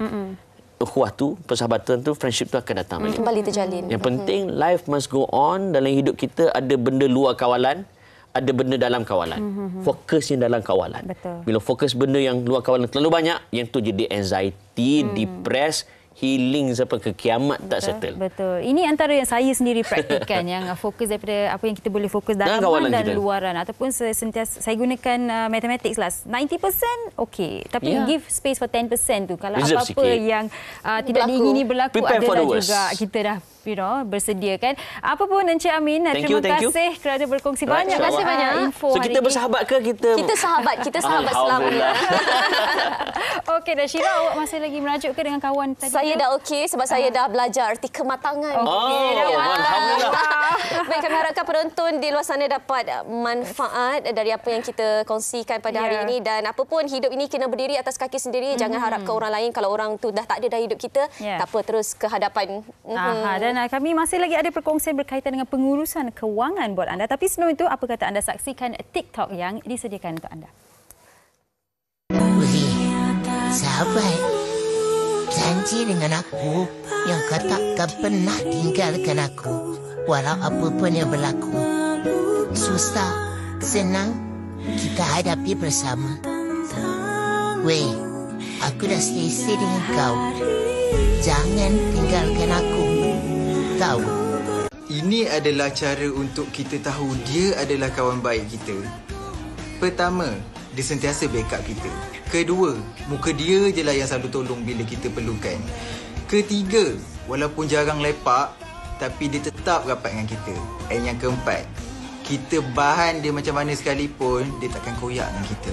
ukhuwah tu, persahabatan tu, friendship tu akan datang balik. Kembali terjalin. Yang penting life must go on. Dalam hidup kita ada benda luar kawalan, ada benda dalam kawalan. Fokusnya dalam kawalan. Betul. Bila fokus benda yang luar kawalan terlalu banyak, yang tu jadi anxiety, depress, healing sampai ke kiamat tak settle. Betul. Ini antara yang saya sendiri praktikkan yang fokus daripada apa yang kita boleh fokus dalam dan luaran ataupun sentiasa saya gunakan mathematics lah. 90% okey. Tapi give space for 10% tu. Kalau reserve apa-apa sikit yang tidak diingini berlaku adalah juga kita dah bersedia kan. Apa pun Encik Amin, terima kasih kerana berkongsi banyak info hari ini. So kita bersahabat ke kita? Kita sahabat selamanya. Okey dah, Syirah, awak masih lagi merajuk ke dengan kawan tadi? Saya dah okey sebab saya dah belajar arti kematangan. Alhamdulillah. Baik, kami harapkan penonton di luar sana dapat manfaat dari apa yang kita kongsikan pada hari ini. Dan apa pun, hidup ini kena berdiri atas kaki sendiri. Jangan harap ke orang lain. Kalau orang tu dah tak ada dalam hidup kita, tak apa, terus ke hadapan. Dan kami masih lagi ada perkongsian berkaitan dengan pengurusan kewangan buat anda. Tapi sebelum itu, apa kata anda saksikan TikTok yang disediakan untuk anda. Sahabat, janji dengan aku yang kau takkan pernah tinggalkan aku walau apa pun yang berlaku. Susah, senang, kita hadapi bersama. Weh, aku dah selesai dengan kau. Jangan tinggalkan aku. Tahu? Ini adalah cara untuk kita tahu dia adalah kawan baik kita. Pertama, dia sentiasa backup kita. Kedua, muka dia je lah yang selalu tolong bila kita perlukan. Ketiga, walaupun jarang lepak, tapi dia tetap rapat dengan kita. Dan yang keempat, kita bahan dia macam mana sekalipun, dia takkan koyak dengan kita.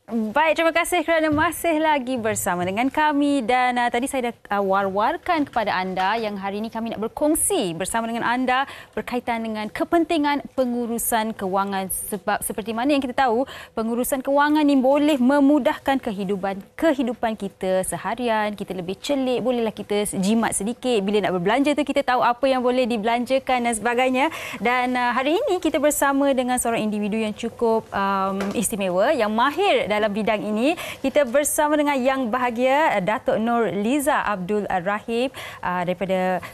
Baik, terima kasih kerana masih lagi bersama dengan kami. Dan tadi saya dah war-warkan kepada anda yang hari ini kami nak berkongsi bersama dengan anda berkaitan dengan kepentingan pengurusan kewangan. Sebab seperti mana yang kita tahu, pengurusan kewangan ini boleh memudahkan kehidupan kita seharian. Kita lebih celik, bolehlah kita jimat sedikit. Bila nak berbelanja tu kita tahu apa yang boleh dibelanjakan dan sebagainya. Dan hari ini kita bersama dengan seorang individu yang cukup istimewa, yang mahir dalam bidang ini. Kita bersama dengan yang bahagia Datuk Nurliza Abdul Rahim daripada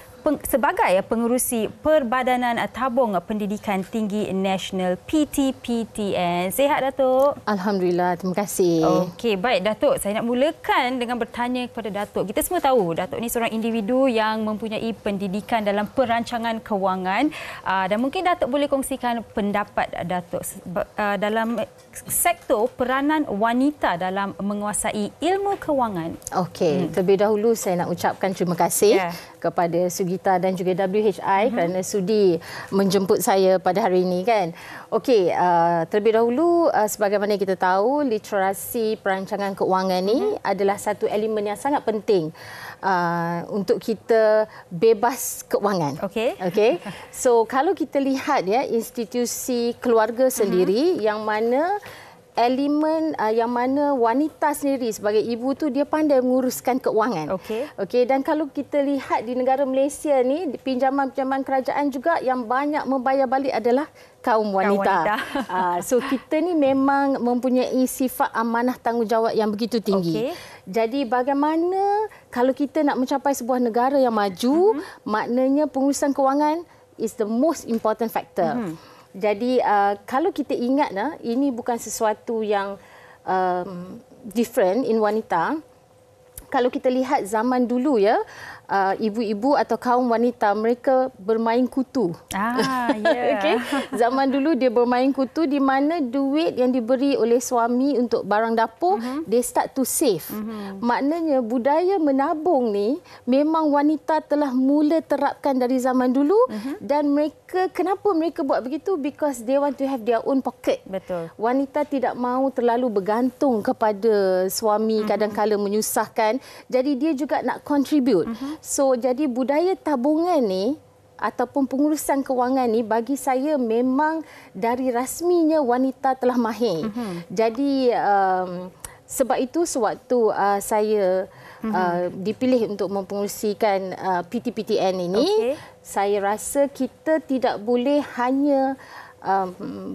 sebagai pengerusi Perbadanan Tabung Pendidikan Tinggi Nasional PTPTN. Sihat, Datuk? Alhamdulillah, terima kasih. Okey, baik Datuk. Saya nak mulakan dengan bertanya kepada Datuk. Kita semua tahu Datuk ni seorang individu yang mempunyai pendidikan dalam perancangan kewangan. Dan mungkin Datuk boleh kongsikan pendapat Datuk dalam sektor peranan wanita dalam menguasai ilmu kewangan. Okey, terlebih dahulu saya nak ucapkan terima kasih kepada Sugita dan juga WHI kerana sudi menjemput saya pada hari ini kan. Okey, terlebih dahulu sebagaimana kita tahu, literasi perancangan keuangan ni adalah satu elemen yang sangat penting untuk kita bebas keuangan. Okey. Okey. So kalau kita lihat ya, institusi keluarga sendiri yang mana elemen yang mana wanita sendiri sebagai ibu tu dia pandai menguruskan keuangan. Okey, dan kalau kita lihat di negara Malaysia ni, pinjaman-pinjaman kerajaan juga yang banyak membayar balik adalah kaum wanita. So kita ni memang mempunyai sifat amanah tanggungjawab yang begitu tinggi. Jadi bagaimana kalau kita nak mencapai sebuah negara yang maju, maknanya pengurusan keuangan is the most important factor. Jadi kalau kita ingat ini bukan sesuatu yang different in wanita. Kalau kita lihat zaman dulu ya, ibu-ibu atau kaum wanita mereka bermain kutu. Okay? Zaman dulu dia bermain kutu di mana duit yang diberi oleh suami untuk barang dapur, they start to save. Maknanya budaya menabung ni memang wanita telah mula terapkan dari zaman dulu dan kenapa mereka buat begitu? Because they want to have their own pocket. Betul. Wanita tidak mahu terlalu bergantung kepada suami, kadang-kala menyusahkan. Jadi dia juga nak contribute. So jadi budaya tabungan ni ataupun pengurusan kewangan ni bagi saya memang dari rasminya wanita telah mahir. Jadi sebab itu sewaktu saya dipilih untuk mempengerusikan PTPTN ini, saya rasa kita tidak boleh hanya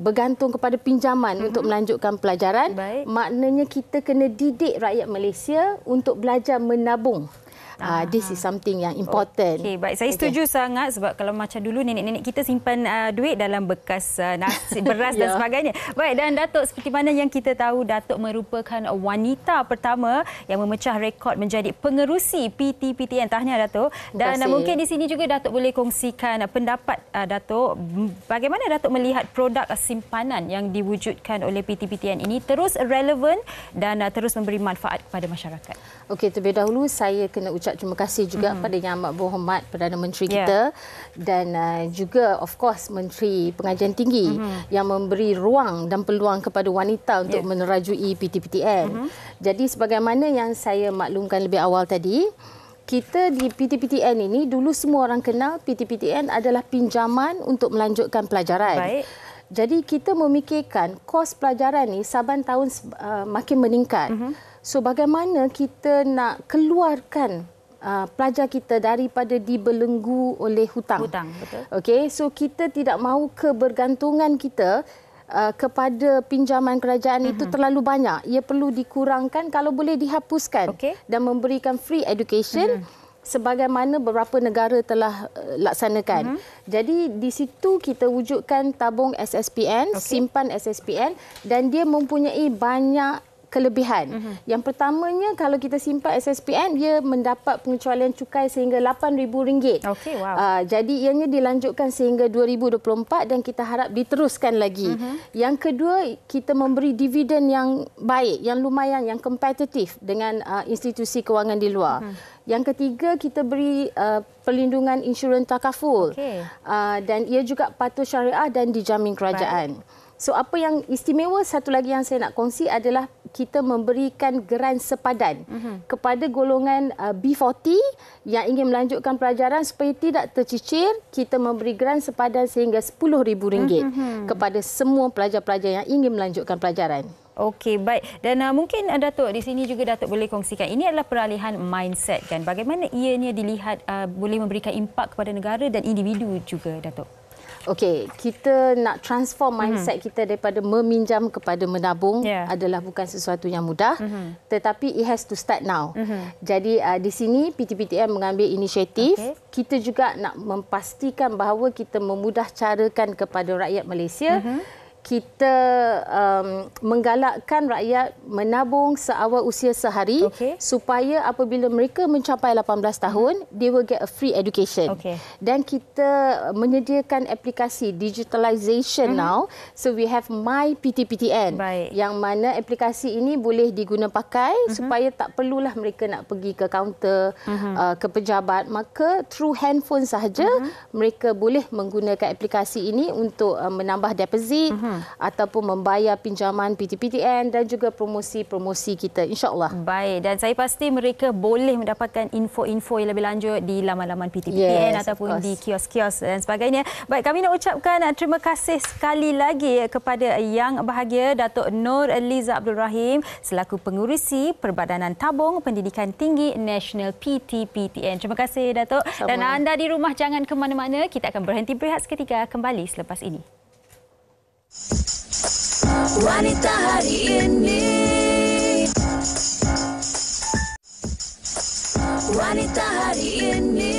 bergantung kepada pinjaman untuk melanjutkan pelajaran. Maknanya kita kena didik rakyat Malaysia untuk belajar menabung. This is something yang important. Okey, baik. Saya setuju sangat sebab kalau macam dulu nenek-nenek kita simpan duit dalam bekas nasi, beras dan sebagainya. Baik, dan Datuk, seperti mana yang kita tahu, Datuk merupakan wanita pertama yang memecah rekod menjadi pengerusi PTPTN. Tahniah Datuk. Dan mungkin di sini juga Datuk boleh kongsikan pendapat Datuk, bagaimana Datuk melihat produk simpanan yang diwujudkan oleh PTPTN ini terus relevan dan terus memberi manfaat kepada masyarakat. Okey, terlebih dahulu saya kena ucap terima kasih juga kepada Yang Amat Berhormat Perdana Menteri kita dan juga of course Menteri Pengajian Tinggi yang memberi ruang dan peluang kepada wanita untuk menerajui PTPTN. Jadi sebagaimana yang saya maklumkan lebih awal tadi, kita di PTPTN ini dulu semua orang kenal PTPTN adalah pinjaman untuk melanjutkan pelajaran. Baik. Jadi kita memikirkan kos pelajaran ni saban tahun makin meningkat. So bagaimana kita nak keluarkan pelajar kita daripada dibelenggu oleh hutang. Betul. Okey, so kita tidak mahu kebergantungan kita kepada pinjaman kerajaan itu terlalu banyak. Ia perlu dikurangkan, kalau boleh dihapuskan dan memberikan free education sebagaimana beberapa negara telah laksanakan. Jadi di situ kita wujudkan tabung SSPN, simpan SSPN, dan dia mempunyai banyak kelebihan. Yang pertamanya, kalau kita simpan SSPN, dia mendapat pengecualian cukai sehingga RM8,000. Okey, wow. Jadi ianya dilanjutkan sehingga 2024 dan kita harap diteruskan lagi. Yang kedua, kita memberi dividen yang baik, yang lumayan, yang kompetitif dengan institusi kewangan di luar. Yang ketiga, kita beri perlindungan insurans takaful. Dan ia juga patuh syariah dan dijamin kerajaan. So apa yang istimewa satu lagi yang saya nak kongsi adalah kita memberikan geran sepadan kepada golongan B40 yang ingin melanjutkan pelajaran supaya tidak tercicir. Kita memberi geran sepadan sehingga RM10,000 kepada semua pelajar-pelajar yang ingin melanjutkan pelajaran. Okey, baik. Dan mungkin Datuk di sini juga Datuk boleh kongsikan, ini adalah peralihan mindset kan. Bagaimana ianya dilihat boleh memberikan impak kepada negara dan individu juga, Datuk? Okey, kita nak transform mindset kita daripada meminjam kepada menabung adalah bukan sesuatu yang mudah, tetapi it has to start now. Jadi di sini PTPTN mengambil inisiatif. Kita juga nak memastikan bahawa kita memudah carakan kepada rakyat Malaysia. Kita menggalakkan rakyat menabung seawal usia sehari supaya apabila mereka mencapai 18 tahun, they will get a free education. Dan kita menyediakan aplikasi digitalization now. So we have My PTPTN yang mana aplikasi ini boleh diguna pakai supaya tak perlulah mereka nak pergi ke kaunter, ke pejabat. Maka through handphone sahaja mereka boleh menggunakan aplikasi ini untuk menambah deposit ataupun membayar pinjaman PTPTN dan juga promosi-promosi kita, insya-Allah. Baik, dan saya pasti mereka boleh mendapatkan info-info yang lebih lanjut di laman-laman PTPTN ataupun di kios-kios dan sebagainya. Baik, kami nak ucapkan terima kasih sekali lagi kepada Yang Bahagia Datuk Nur Liza Abdul Rahim selaku pengurusi Perbadanan Tabung Pendidikan Tinggi Nasional PTPTN. Terima kasih Datuk. Dan anda di rumah jangan ke mana-mana, kita akan berhenti berehat seketika, kembali selepas ini. Wanita hari ini. Wanita hari ini.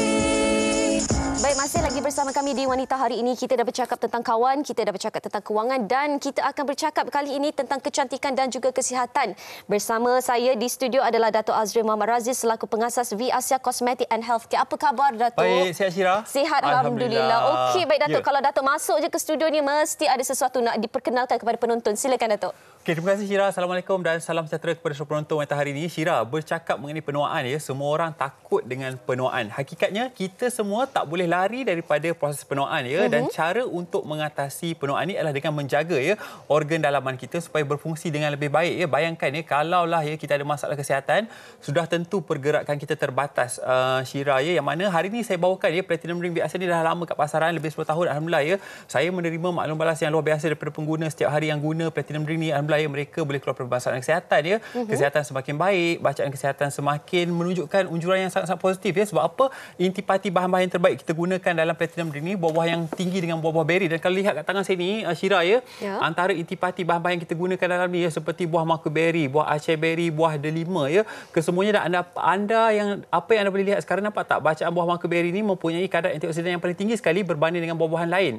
Baik, masih lagi bersama kami di Wanita Hari ini. Kita dah bercakap tentang kawan, kita dah bercakap tentang kewangan dan kita akan bercakap kali ini tentang kecantikan dan juga kesihatan. Bersama saya di studio adalah Datuk Azril Muhammad Razif selaku pengasas V Asia Cosmetic and Healthcare. Apa khabar Datuk? Baik, sihat Syira? Sihat, Alhamdulillah. Okey, baik Datuk. Kalau Datuk masuk je ke studio ni mesti ada sesuatu nak diperkenalkan kepada penonton. Silakan Datuk. Okey, terima kasih Syira. Assalamualaikum dan salam sejahtera kepada seluruh penonton Wanita Hari ini. Syira, bercakap mengenai penuaan ya, semua orang takut dengan penuaan. Hakikatnya kita semua tak boleh lari daripada proses penuaan ya, dan cara untuk mengatasi penuaan ini adalah dengan menjaga ya organ dalaman kita supaya berfungsi dengan lebih baik ya. Bayangkan ya, kalaulah ya kita ada masalah kesihatan, sudah tentu pergerakan kita terbatas Syira ya, yang mana hari ini saya bawakan ya Platinum Ring biasa ni dah lama kat pasaran, lebih 10 tahun alhamdulillah ya. Saya menerima maklum balas yang luar biasa daripada pengguna setiap hari yang guna Platinum Ring ni. Alhamdulillah ya, mereka boleh keluar permasalahan kesihatan ya. Kesihatan semakin baik, bacaan kesihatan semakin menunjukkan unjuran yang sangat-sangat positif ya. Sebab apa? Intipati bahan-bahan yang terbaik kita gunakan gunakan dalam platinum drink ni buah-buah yang tinggi dengan buah-buah berry. Dan kalau lihat kat tangan saya ni, Syira ya, antara intipati bahan-bahan yang kita gunakan dalam ni ya, seperti buah mulberry, buah acai berry, buah delima ya, kesemuanya dah anda yang apa yang anda boleh lihat sekarang, nampak tak bacaan buah mulberry ni mempunyai kadar antioksidan yang paling tinggi sekali berbanding dengan buah-buahan lain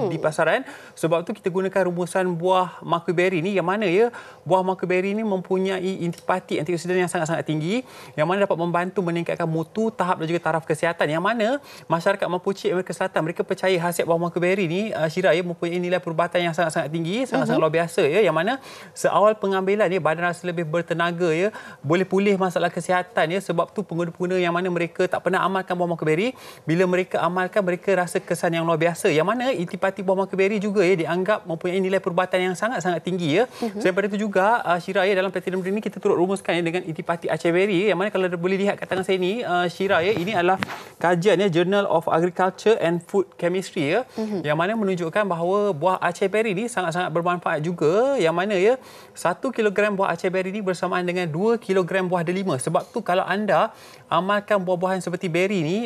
di pasaran. Sebab tu kita gunakan rumusan buah mulberry ni, yang mana ya buah mulberry ni mempunyai intipati antioksidan yang sangat-sangat tinggi, yang mana dapat membantu meningkatkan mutu, tahap dan juga taraf kesihatan. Yang mana masyarakat Mapuche Amerika Selatan mereka percaya khasiat buah mulberry ni Syira ya mempunyai nilai perubatan yang sangat-sangat tinggi, sangat-sangat luar biasa ya, yang mana seawal pengambilan ya badan rasa lebih bertenaga ya, boleh pulih masalah kesihatan ya. Sebab tu pengguna-pengguna yang mana mereka tak pernah amalkan buah mulberry, bila mereka amalkan mereka rasa kesan yang luar biasa. Yang mana intipati buah mulberry juga ya dianggap mempunyai nilai perubatan yang sangat-sangat tinggi ya. Selain daripada itu juga Syira ya, dalam platinum drink ni kita turut rumuskan ya dengan intipati acai berry ya, yang mana kalau boleh lihat kat tangan saya ni Syira ya, ini adalah kajian ya Journal of Agriculture and Food Chemistry ya, yang mana menunjukkan bahawa buah acai berry ni sangat-sangat bermanfaat juga, yang mana ya 1 kilogram buah acai berry ni bersamaan dengan 2 kilogram buah delima. Sebab tu kalau anda amalkan buah-buahan seperti berry ni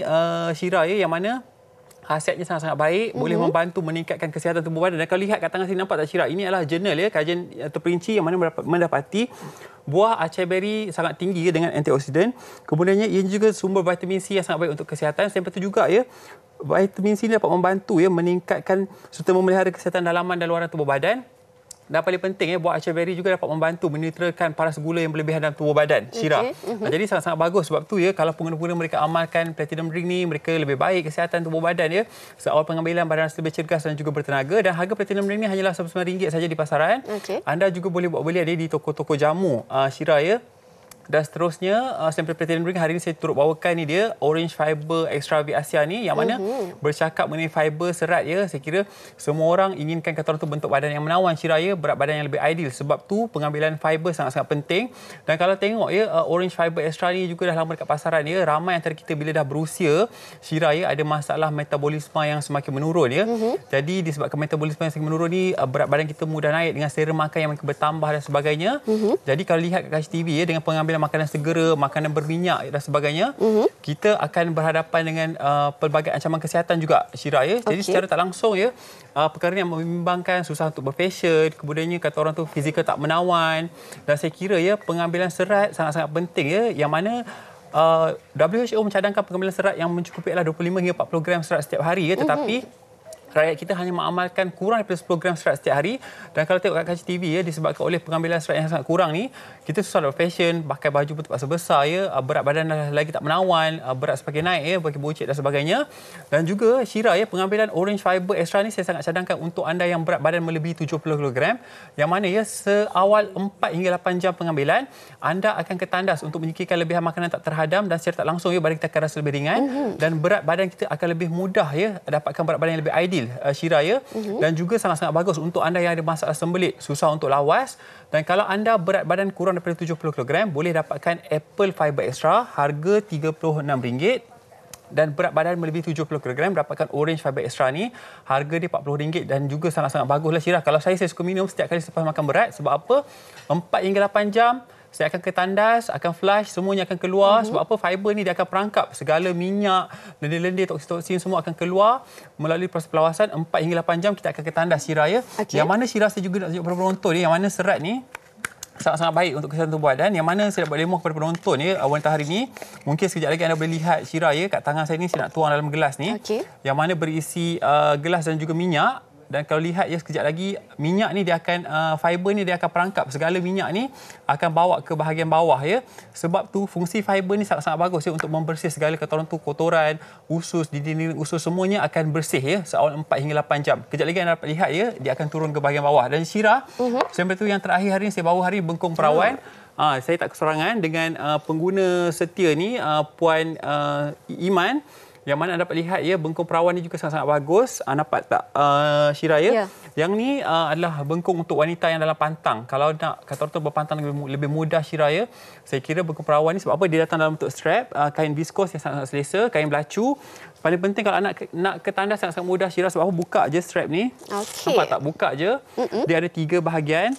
Syira ya, yang mana khasiatnya sangat-sangat baik, boleh membantu meningkatkan kesihatan tubuh badan. Dan kalau lihat kat tangan sini, nampak tak Syira, ini adalah jurnal ya, kajian terperinci yang mana mendapati buah acai berry sangat tinggi ya, dengan antioksidan. Kemudiannya ia juga sumber vitamin C yang sangat baik untuk kesihatan. Selain itu juga ya, vitamin C ini dapat membantu ya meningkatkan serta memelihara kesihatan dalaman dan luaran tubuh badan. Dan paling penting ya, buah acai berry juga dapat membantu menetralkan paras gula yang berlebihan dalam tubuh badan, Syira. Jadi sangat-sangat bagus. Sebab tu ya, kalau pengguna-pengguna mereka amalkan platinum drink ni, mereka lebih baik kesihatan tubuh badan ya. Seawal pengambilan badan rasa lebih cergas dan juga bertenaga. Dan harga platinum drink ni hanyalah RM9 saja di pasaran. Anda juga boleh buat beli di toko-toko jamu, Syira ya. Dan seterusnya, sampel platinum drink hari ini saya turut bawakan ni dia Orange Fiber Extra V Asia ni, yang mana bercakap mengenai fiber serat ya. Saya kira semua orang inginkan kata orang tu bentuk badan yang menawan, Syira ya, berat badan yang lebih ideal. Sebab tu pengambilan fiber sangat-sangat penting. Dan kalau tengok ya, Orange Fiber Extra ni juga dah lama dekat pasaran ya. Ramai antara kita bila dah berusia, Syira ya, ada masalah metabolisme yang semakin menurun ya. Jadi disebabkan metabolisme yang semakin menurun ni, berat badan kita mudah naik dengan selera makan yang makin bertambah dan sebagainya. Jadi kalau lihat kat TV ya, dengan pengambilan makanan segera, makanan berminyak dan sebagainya, kita akan berhadapan dengan pelbagai ancaman kesihatan juga, Syira ya. Jadi secara tak langsung ya, perkara yang membimbangkan, susah untuk berfashion, kemudiannya kata orang tu fizikal tak menawan. Dan saya kira ya, pengambilan serat sangat-sangat penting ya, yang mana WHO mencadangkan pengambilan serat yang mencukupi adalah 25 hingga 40 gram serat setiap hari ya, tetapi rakyat kita hanya mengamalkan kurang daripada 10 gram serat setiap hari. Dan kalau tengok kat kaca TV ya, disebabkan oleh pengambilan serat yang sangat kurang ni, kita susah dapat fashion, pakai baju pun terpaksa besar ya, berat badan dah lagi tak menawan, berat semakin naik ya, bagi buncit dan sebagainya. Dan juga Syira ya, pengambilan Orange Fiber Extra ni saya sangat cadangkan untuk anda yang berat badan melebihi 70 kg, yang mana ya seawal 4 hingga 8 jam pengambilan, anda akan ketandas untuk menyingkirkan lebihan makanan tak terhadam, dan secara tak langsung ya, badan kita akan rasa lebih ringan dan berat badan kita akan lebih mudah ya, dapatkan berat badan yang lebih ideal, Syira ya. Dan juga sangat-sangat bagus untuk anda yang ada masalah sembelit, susah untuk lawas. Dan kalau anda berat badan kurang daripada 70 kg, boleh dapatkan Apple Fiber Extra, harga RM36. Dan berat badan melebihi 70 kg, dapatkan Orange Fiber Extra ni, harga dia RM40. Dan juga sangat-sangat baguslah, Syira. Kalau saya suka minum setiap kali selepas makan berat. Sebab apa? 4 hingga 8 jam saya akan ketandas, akan flush, semuanya akan keluar. Sebab apa? Fiber ni dia akan perangkap segala minyak, lendir-lendir, toksin-toksin semua akan keluar melalui proses pelawasan. 4 hingga 8 jam kita akan ketandas, Syira ya. Yang mana Syira saya juga nak tunjuk kepada penonton ni, yang mana serat ni sangat-sangat baik untuk kesihatan tubuh badan, yang mana saya dapat demo kepada penonton ya, wanita hari ni. Mungkin sekejap lagi anda boleh lihat, Syira ya, kat tangan saya ni saya nak tuang dalam gelas ni, yang mana berisi gelas dan juga minyak. Dan kalau lihat ya, sekejap lagi minyak ni dia akan fiber ni dia akan perangkap segala minyak ni, akan bawa ke bahagian bawah ya. Sebab tu fungsi fiber ni sangat-sangat bagus ya untuk membersih segala kata orang tu kotoran, usus, dinding usus, semuanya akan bersih ya seawal 4 hingga 8 jam. Kejap lagi anda dapat lihat ya, dia akan turun ke bahagian bawah. Dan Syira, sampai tu yang terakhir hari ni saya bawa hari Bengkong Perawan. Saya tak kesorangan dengan pengguna setia ni, Puan Iman, yang mana anda dapat lihat ya, Bengkong Perawan ni juga sangat-sangat bagus. Nampak tak Syira ya? Yang ni adalah bengkong untuk wanita yang dalam pantang. Kalau nak kata orang berpantang lebih mudah, Syira ya, saya kira Bengkong Perawan ni, sebab apa? Dia datang dalam bentuk strap, kain viskos yang sangat-sangat selesa, kain belacu. Paling penting kalau nak ketandas sangat-sangat mudah, Syira. Sebab apa? Buka je strap ni. Nampak tak? Buka je. Dia ada 3 bahagian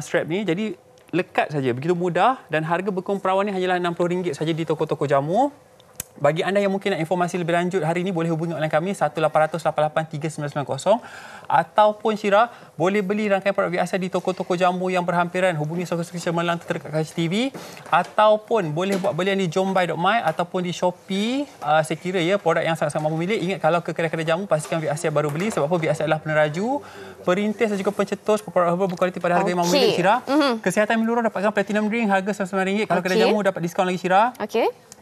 strap ni. Jadi lekat saja, begitu mudah. Dan harga Bengkong Perawan ni hanyalah RM60 saja di toko-toko jamu. Bagi anda yang mungkin nak informasi lebih lanjut hari ini, boleh hubungi online kami 18883990 ataupun Syira boleh beli rangkaian produk biasa di toko-toko jamu yang berhampiran. Hubungi Sokoseki Cemerlang terdekat Kajs TV ataupun boleh buat belian di jombai.my ataupun di Shopee. Saya kira ya produk yang sangat-sangat mampu milik. Ingat kalau ke kedai-kedai jamu pastikan VAC baru beli sebab apa VAC adalah peneraju, perintis dan juga pencetus produk herbal berkualiti pada harga yang mampu milik Syira. Kesihatan menyeluruh dapatkan Platinum Drink harga RM99. Kalau kedai jamu dapat diskaun lagi Syira.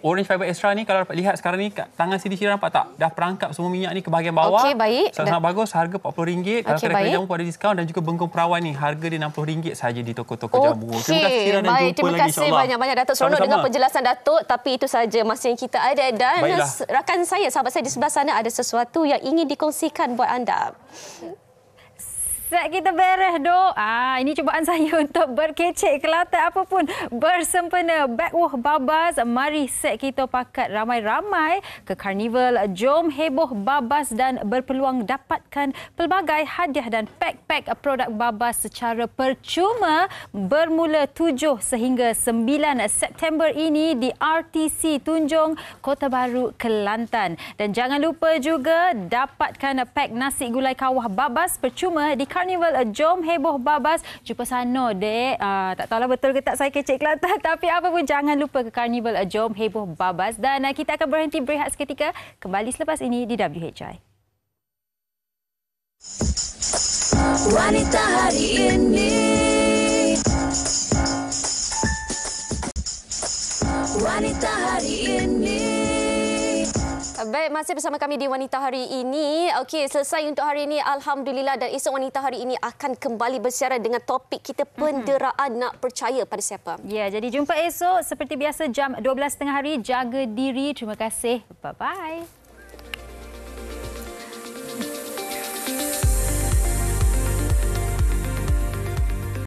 Orange Fiber Extra ni kalau dapat lihat sekarang ni kat tangan sini Syira nampak tak? Dah perangkap semua minyak ni ke bahagian bawah. Baik. Sangat bagus, harga RM40. Kalau kedai jamu pun ada diskaun dan juga Bengkong Perawan ni harga dia RM60 saja di toko-toko jamu. Terima kasih Syira dan jumpa lagi insya-Allah. Terima kasih banyak-banyak Datuk. Seronok dengan penjelasan Datuk, tapi itu saja masa yang kita ada dan rakan saya, sahabat saya di sebelah sana ada sesuatu yang ingin dikongsikan buat anda. Set kita beres, Dok. Ini cubaan saya untuk berkecek Kelantan apapun bersempena Backwah Babas. Mari set kita pakat ramai-ramai ke Karnival. Jom heboh Babas dan berpeluang dapatkan pelbagai hadiah dan pack-pack produk Babas secara percuma bermula 7 sehingga 9 September ini di RTC Tunjung, Kota Baru, Kelantan. Dan jangan lupa juga dapatkan pack nasi gulai kawah Babas percuma di Karnival Jom Heboh Babas. Jumpa sana, dek. Tak tahulah betul ke tak saya kecek Kelantan. Tapi apa pun jangan lupa ke Karnival Jom Heboh Babas. Dan kita akan berhenti berehat seketika. Kembali selepas ini di WHI. Wanita hari ini. Wanita hari ini. Baik, masih bersama kami di Wanita Hari Ini. Okey, selesai untuk hari ini. Alhamdulillah, dan esok Wanita Hari Ini akan kembali bersiaran dengan topik kita, penderaan nak percaya pada siapa. Ya, jadi jumpa esok seperti biasa jam 12.30 hari. Jaga diri. Terima kasih. Bye-bye.